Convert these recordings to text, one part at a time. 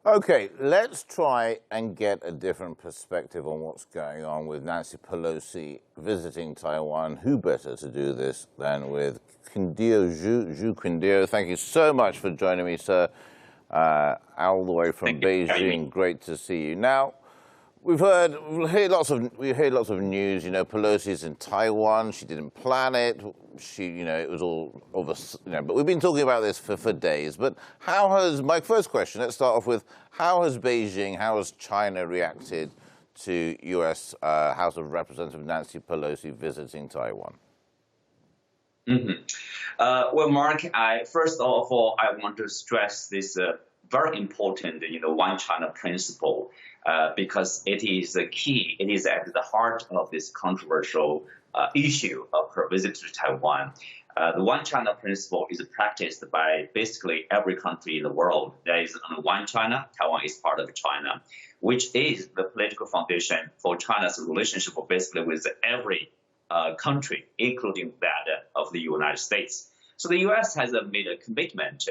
Okay, let's try and get a different perspective on what's going on with Nancy Pelosi visiting Taiwan. Who better to do this than with Quindio Zhu Quindio? Thank you so much for joining me, sir, all the way from Beijing. Great to see you. Now, we heard lots of news. You know, Pelosi's in Taiwan. She didn't plan it. It was all over. But we've been talking about this for days. But my first question? Let's start off with how has Beijing, how has China reacted to U.S. House of Representatives Nancy Pelosi visiting Taiwan? Well, Mark, first of all, I want to stress this very important, one China principle, because it is the key. It is at the heart of this controversial issue of her visit to Taiwan. The one China principle is practiced by basically every country in the world. There is only one China. Taiwan is part of China, which is the political foundation for China's relationship basically with every country, including that of the United States. So the U.S. has made a commitment,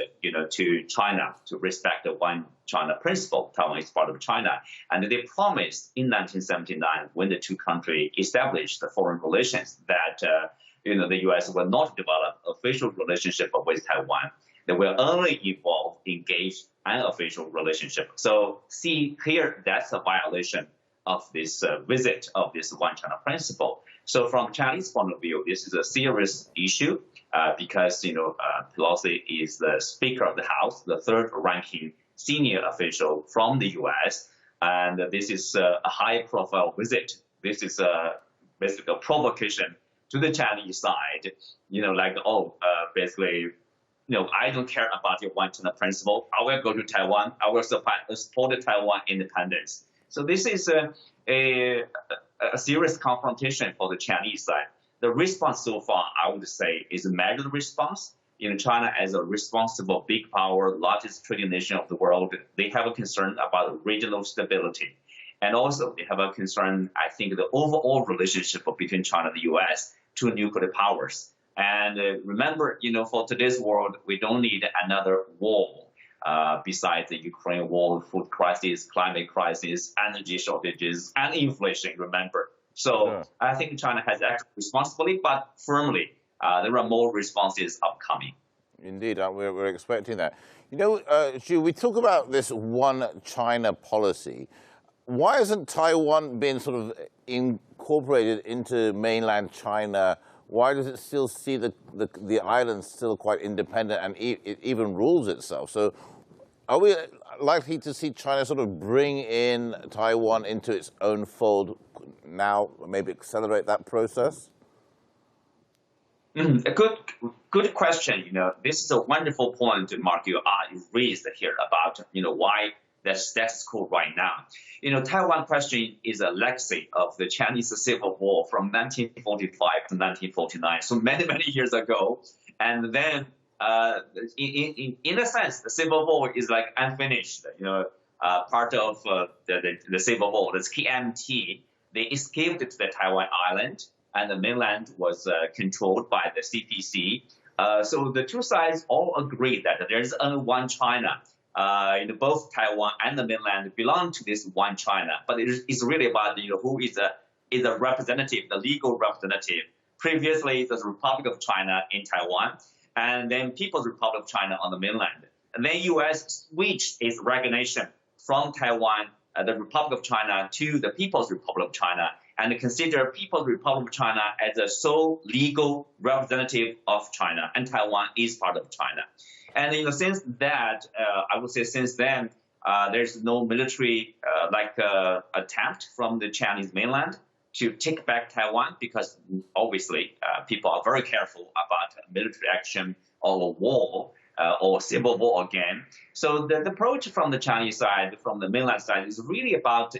to China to respect the one China principle. Taiwan is part of China, and they promised in 1979, when the two countries established the foreign relations, that the U.S. will not develop official relationship with Taiwan. They will only engage unofficial relationship. So see here, that's a violation of this visit of this one China principle. So from Chinese point of view, this is a serious issue because, Pelosi is the Speaker of the House, the third-ranking senior official from the U.S., and this is a high-profile visit. This is basically a provocation to the Chinese side, I don't care about your one China principle. I will go to Taiwan. I will support Taiwan independence. So this is a serious confrontation for the Chinese side. The response so far, I would say, is a measured response. China, as a responsible big power, largest trading nation of the world, they have a concern about regional stability. And also, they have a concern, I think, the overall relationship between China and the U.S., two nuclear powers. And remember, for today's world, we don't need another war besides the Ukraine war, food crisis, climate crisis, energy shortages, and inflation, remember. So yeah. I think China has acted responsibly, but firmly. There are more responses upcoming. Indeed, we're expecting that. Zhu, we talk about this one China policy. Why hasn't Taiwan been sort of incorporated into mainland China? Why does it still see the island still quite independent and it even rules itself? So are we likely to see China sort of bring in Taiwan into its own fold now, maybe accelerate that process? A good question. This is a wonderful point, Mark, you raised here about, why the status quo right now. Taiwan question is a legacy of the Chinese Civil War from 1945 to 1949, so many, many years ago. And then, in a sense, the Civil War is like unfinished. Part of the Civil War, the KMT, they escaped to the Taiwan island, and the mainland was controlled by the CPC. So the two sides all agree that there is only one China. Both Taiwan and the mainland belong to this one China, but it's really about who is a representative, the legal representative. Previously, it was the Republic of China in Taiwan, and then People's Republic of China on the mainland. And then U.S. switched its recognition from Taiwan, the Republic of China, to the People's Republic of China, and consider People's Republic of China as a sole legal representative of China, and Taiwan is part of China. And since that, I would say since then, there's no military attempt from the Chinese mainland to take back Taiwan, because obviously people are very careful about military action or war or civil war again. So the approach from the Chinese side, from the mainland side, is really about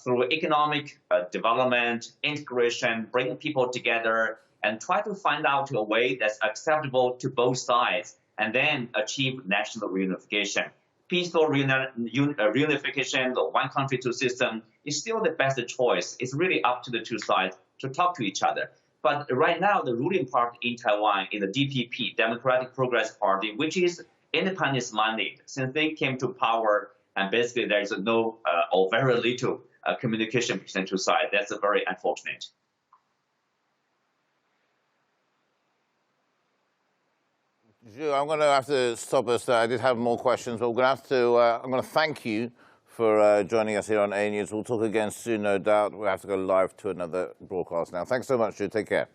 through economic development, integration, bring people together, and try to find out a way that's acceptable to both sides, and then achieve national reunification. Peaceful reunification, the one country, two system, is still the best choice. It's really up to the two sides to talk to each other. But right now, the ruling party in Taiwan is the DPP, Democratic Progress Party, which is independence-minded. Since they came to power, and basically there's no or very little communication between the two sides. That's very unfortunate. Zhu, I'm going to have to stop us there. I did have more questions, but we're going to have to. I'm going to thank you for joining us here on Anews. We'll talk again soon, no doubt. We'll have to go live to another broadcast now. Thanks so much, Zhu. Take care.